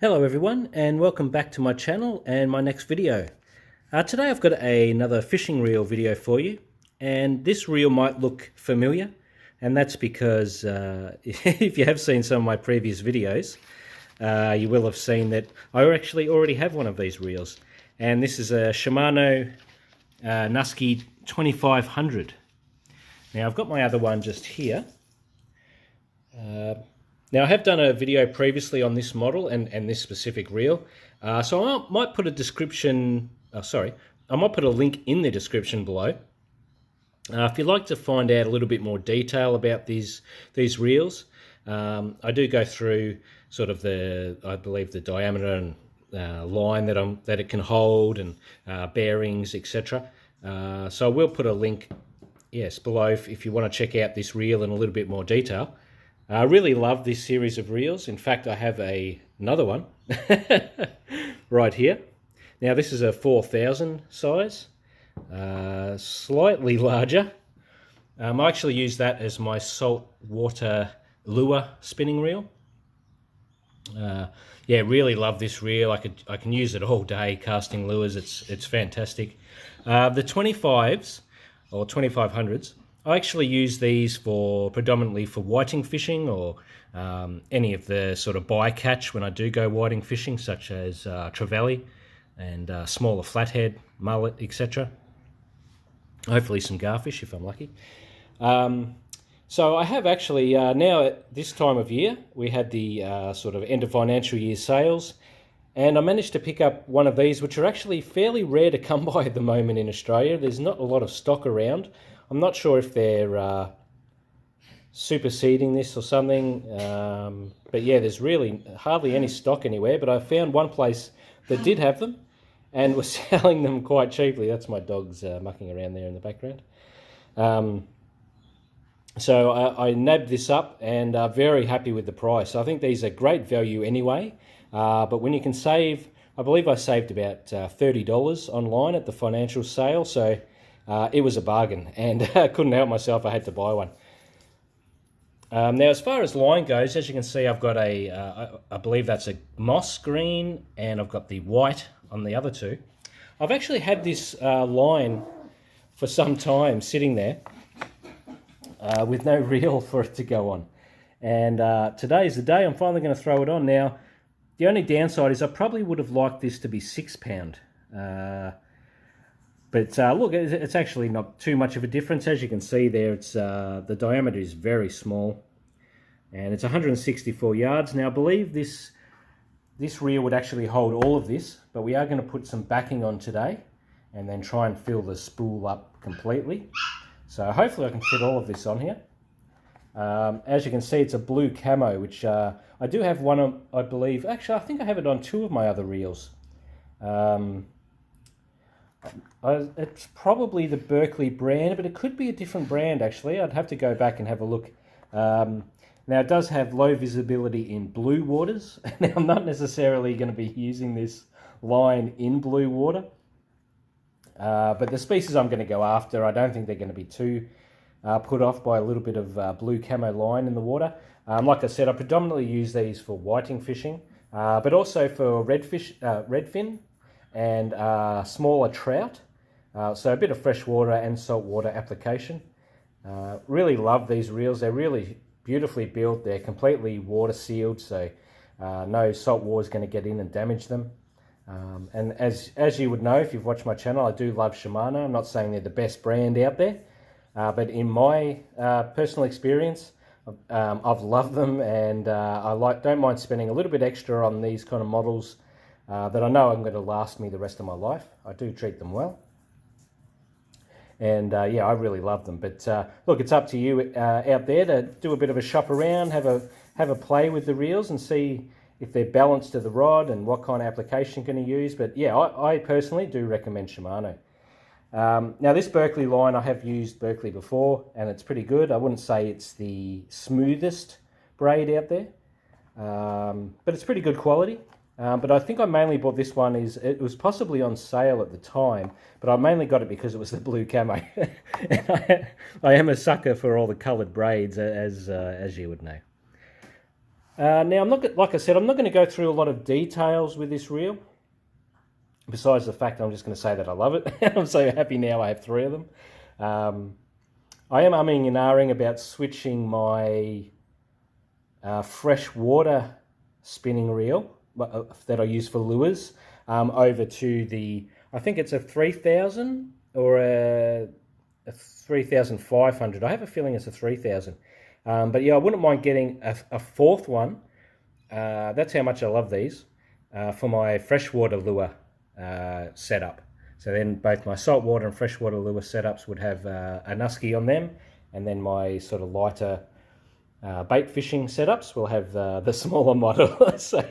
Hello everyone, and welcome back to my channel and my next video. Today I've got another fishing reel video for you, and this reel might look familiar, and that's because if you have seen some of my previous videos, you will have seen that I actually already have one of these reels, and this is a SHIMANO NASCI 2500. Now I've got my other one just here. Now I have done a video previously on this model and this specific reel, so I might put a description, I might put a link in the description below. If you'd like to find out a little bit more detail about these reels, I do go through sort of I believe the diameter and line that it can hold, and bearings, etc. So I will put a link, yes, below if you want to check out this reel in a little bit more detail. I really love this series of reels. In fact, I have another one right here. Now this is a 4000 size, slightly larger. I actually use that as my saltwater lure spinning reel. Yeah, really love this reel. I can use it all day casting lures. It's fantastic. The 25s or 2500s, I actually use these predominantly for whiting fishing, or any of the sort of bycatch when I do go whiting fishing, such as trevally and smaller flathead, mullet, etc. Hopefully some garfish if I'm lucky. So I have actually, now at this time of year, we had the sort of end of financial year sales, and I managed to pick up one of these, which are actually fairly rare to come by at the moment in Australia. There's not a lot of stock around. I'm not sure if they're superseding this or something, but yeah, there's really hardly any stock anywhere, but I found one place that did have them and was selling them quite cheaply. That's my dogs mucking around there in the background. So I nabbed this up and very happy with the price. I think these are great value anyway, but when you can save, I believe I saved about $30 online at the financial sale, so it was a bargain, and I couldn't help myself. I had to buy one. Now, as far as line goes, as you can see, I've got I believe that's a moss green, and I've got the white on the other two. I've actually had this line for some time sitting there with no reel for it to go on. And today is the day I'm finally going to throw it on. Now, the only downside is I probably would have liked this to be 6 pound. But look, it's actually not too much of a difference. As you can see there, it's the diameter is very small, and it's 164 yards. Now, I believe this reel would actually hold all of this, but we are going to put some backing on today, and then try and fill the spool up completely. So hopefully I can fit all of this on here. As you can see, it's a blue camo, which I do have one on, I believe. Actually, I think I have it on 2 of my other reels. It's probably the Berkeley brand, but it could be a different brand actually. I'd have to go back and have a look. Now it does have low visibility in blue waters. Now I'm not necessarily going to be using this line in blue water, but the species I'm going to go after, I don't think they're going to be too put off by a little bit of blue camo line in the water. Like I said, I predominantly use these for whiting fishing, but also for redfin and smaller trout, so a bit of freshwater and saltwater application. Really love these reels. They're really beautifully built. They're completely water sealed, so no salt water is going to get in and damage them. And as you would know if you've watched my channel, I do love Shimano. I'm not saying they're the best brand out there, but in my personal experience, I've loved them, and don't mind spending a little bit extra on these kind of models that I know are going to last me the rest of my life. I do treat them well, and yeah, I really love them. But look, it's up to you out there to do a bit of a shop around, have a play with the reels, and see if they're balanced to the rod and what kind of application can you use. But yeah, I personally do recommend Shimano. Now this Berkeley line, I have used Berkeley before, and it's pretty good. I wouldn't say it's the smoothest braid out there, but it's pretty good quality. But I think I mainly bought this one, it was possibly on sale at the time, but I mainly got it because it was the blue camo. And I am a sucker for all the coloured braids, as you would know. Now, like I said, I'm not going to go through a lot of details with this reel. Besides the fact I'm just going to say that I love it. I'm so happy now I have 3 of them. I am umming and ahhing about switching my freshwater spinning reel that I use for lures over to the, I think it's a 3000 or a 3500. I have a feeling it's a 3000. But yeah, I wouldn't mind getting a 4th one. That's how much I love these for my freshwater lure setup. So then both my saltwater and freshwater lure setups would have a Nusky on them, and then my sort of lighter bait fishing setups will have the smaller model. So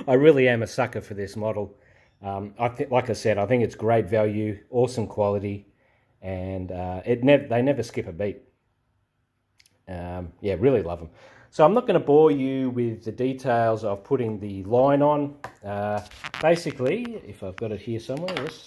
I really am a sucker for this model. Like I said, I think it's great value, awesome quality, and they never skip a beat. Yeah, really love them. So I'm not going to bore you with the details of putting the line on. Basically, if I've got it here somewhere, yes.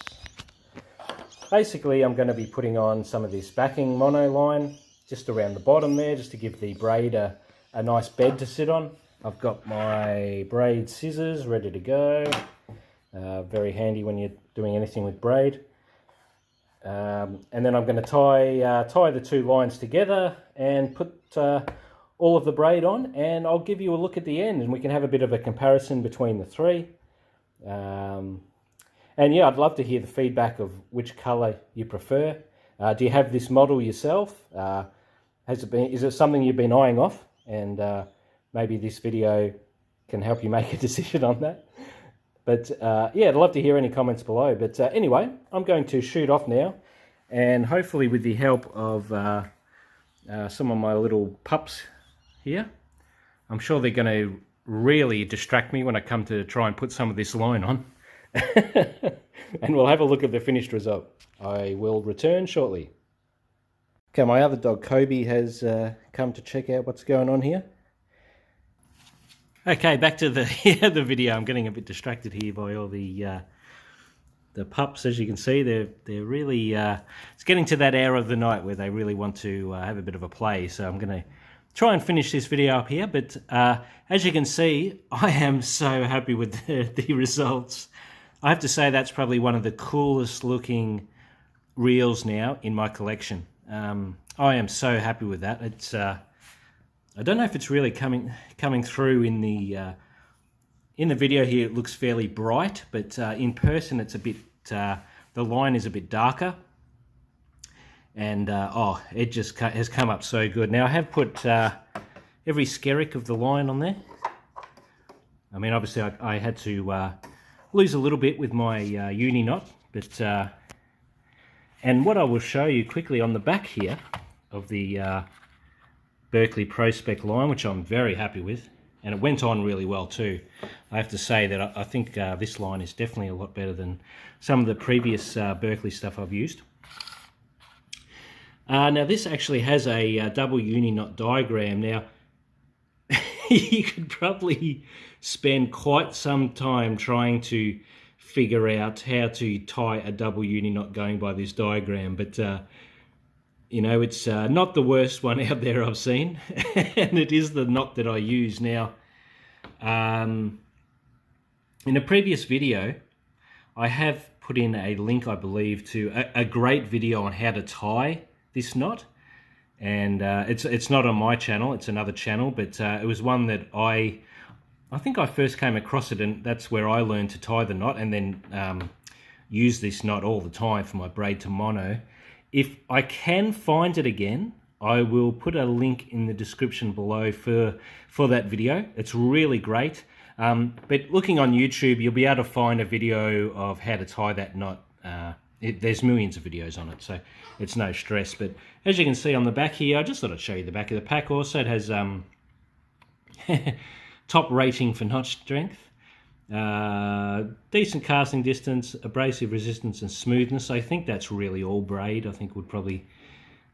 Basically, I'm going to be putting on some of this backing mono line just around the bottom there, just to give the braid a nice bed to sit on. I've got my braid scissors ready to go. Very handy when you're doing anything with braid. And then I'm going to tie the 2 lines together and put all of the braid on, and I'll give you a look at the end, and we can have a bit of a comparison between the 3. And yeah, I'd love to hear the feedback of which color you prefer. Do you have this model yourself? Is it something you've been eyeing off? And maybe this video can help you make a decision on that. But yeah, I'd love to hear any comments below. But anyway, I'm going to shoot off now, and hopefully with the help of some of my little pups here, I'm sure they're going to really distract me when I come to try and put some of this line on. And we'll have a look at the finished result. I will return shortly. Okay, my other dog Kobe has come to check out what's going on here. Okay, back to the the video. I'm getting a bit distracted here by all the pups. As you can see, they're really it's getting to that hour of the night where they really want to have a bit of a play. So I'm going to try and finish this video up here. But as you can see, I am so happy with the results. I have to say that's probably one of the coolest looking reels now in my collection. I am so happy with that. It's I don't know if it's really coming through in the video here. It looks fairly bright, but in person it's a bit the line is a bit darker, and oh, it just has come up so good. Now I have put every skerrick of the line on there. I mean, obviously I had to lose a little bit with my uni knot, but and what I will show you quickly on the back here of the Berkeley Pro Spec line, which I'm very happy with, and it went on really well too. I have to say that I think this line is definitely a lot better than some of the previous Berkeley stuff I've used. Now this actually has a double uni knot diagram. Now you could probably spend quite some time trying to figure out how to tie a double uni knot going by this diagram, but you know, it's not the worst one out there I've seen, and it is the knot that I use. Now, in a previous video, I have put in a link, I believe, to a great video on how to tie this knot, and it's not on my channel, it's another channel, but it was one that I think I first came across it, and that's where I learned to tie the knot, and then use this knot all the time for my braid to mono. If I can find it again, I will put a link in the description below for that video. It's really great. But looking on YouTube, you'll be able to find a video of how to tie that knot. There's millions of videos on it, so it's no stress. But as you can see on the back here, I just thought I'd show you the back of the pack. Also, it has top rating for knot strength, decent casting distance, abrasive resistance, and smoothness. I think that's really all braid. I think would probably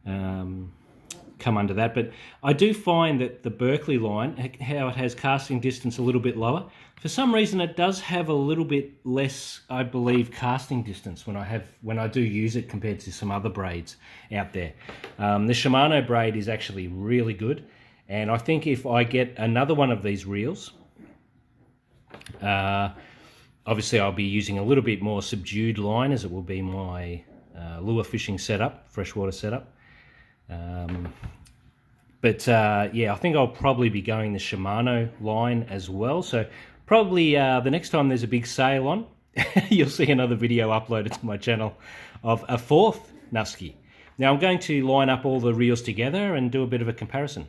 come under that. But I do find that the Berkeley line, how it has casting distance a little bit lower, for some reason it does have a little bit less, I believe, casting distance when I do use it compared to some other braids out there. The Shimano braid is actually really good, And I think if I get another one of these reels, obviously I'll be using a little bit more subdued line, as it will be my lure fishing setup, freshwater setup. Yeah, I think I'll probably be going the Shimano line as well. So probably the next time there's a big sale on, you'll see another video uploaded to my channel of a 4th Nusky. Now I'm going to line up all the reels together and do a bit of a comparison.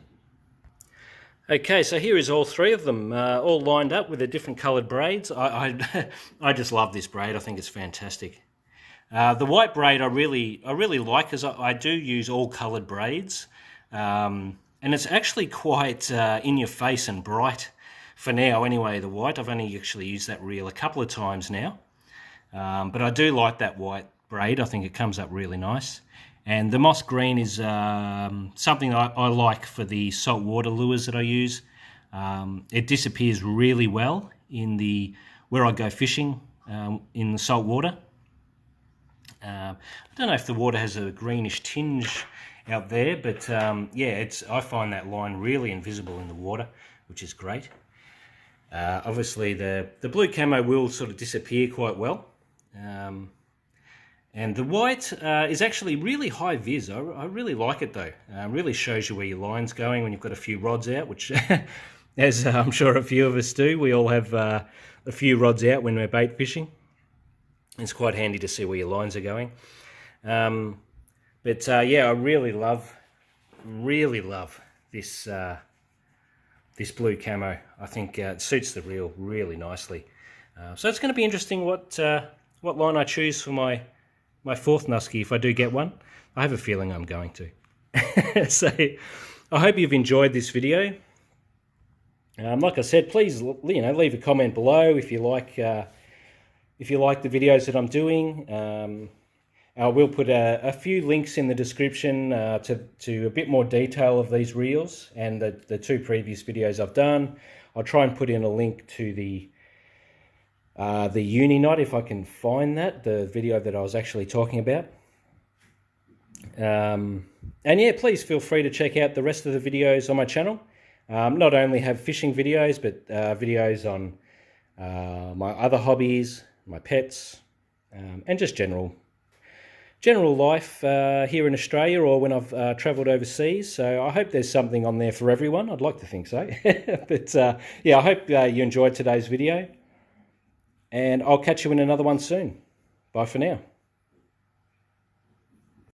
Okay, so here is all 3 of them, all lined up with the different coloured braids. I just love this braid. I think it's fantastic. The white braid I really like, because I do use all coloured braids, and it's actually quite in your face and bright for now. Anyway, the white, I've only actually used that reel a couple of times now, but I do like that white braid. I think it comes up really nice. And the moss green is something I like for the saltwater lures that I use. It disappears really well in where I go fishing in the saltwater. I don't know if the water has a greenish tinge out there, but yeah, I find that line really invisible in the water, which is great. Obviously, the blue camo will sort of disappear quite well. And the white is actually really high vis. I really like it though. Really shows you where your line's going when you've got a few rods out, which as I'm sure a few of us do, we all have a few rods out when we're bait fishing. It's quite handy to see where your lines are going. Yeah, I really love this this blue camo. I think it suits the reel really nicely. So it's going to be interesting what line I choose for my 4th Nusky, if I do get one. I have a feeling I'm going to. So I hope you've enjoyed this video. Like I said, please leave a comment below if you like the videos that I'm doing. I will put a few links in the description to a bit more detail of these reels and the 2 previous videos I've done. I'll try and put in a link to the UNI KNOT, if I can find that, the video that I was actually talking about. And yeah, please feel free to check out the rest of the videos on my channel. Not only have fishing videos, but videos on my other hobbies, my pets, and just general life here in Australia or when I've travelled overseas. So I hope there's something on there for everyone. I'd like to think so. But yeah, I hope you enjoyed today's video. And I'll catch you in another one soon. Bye for now.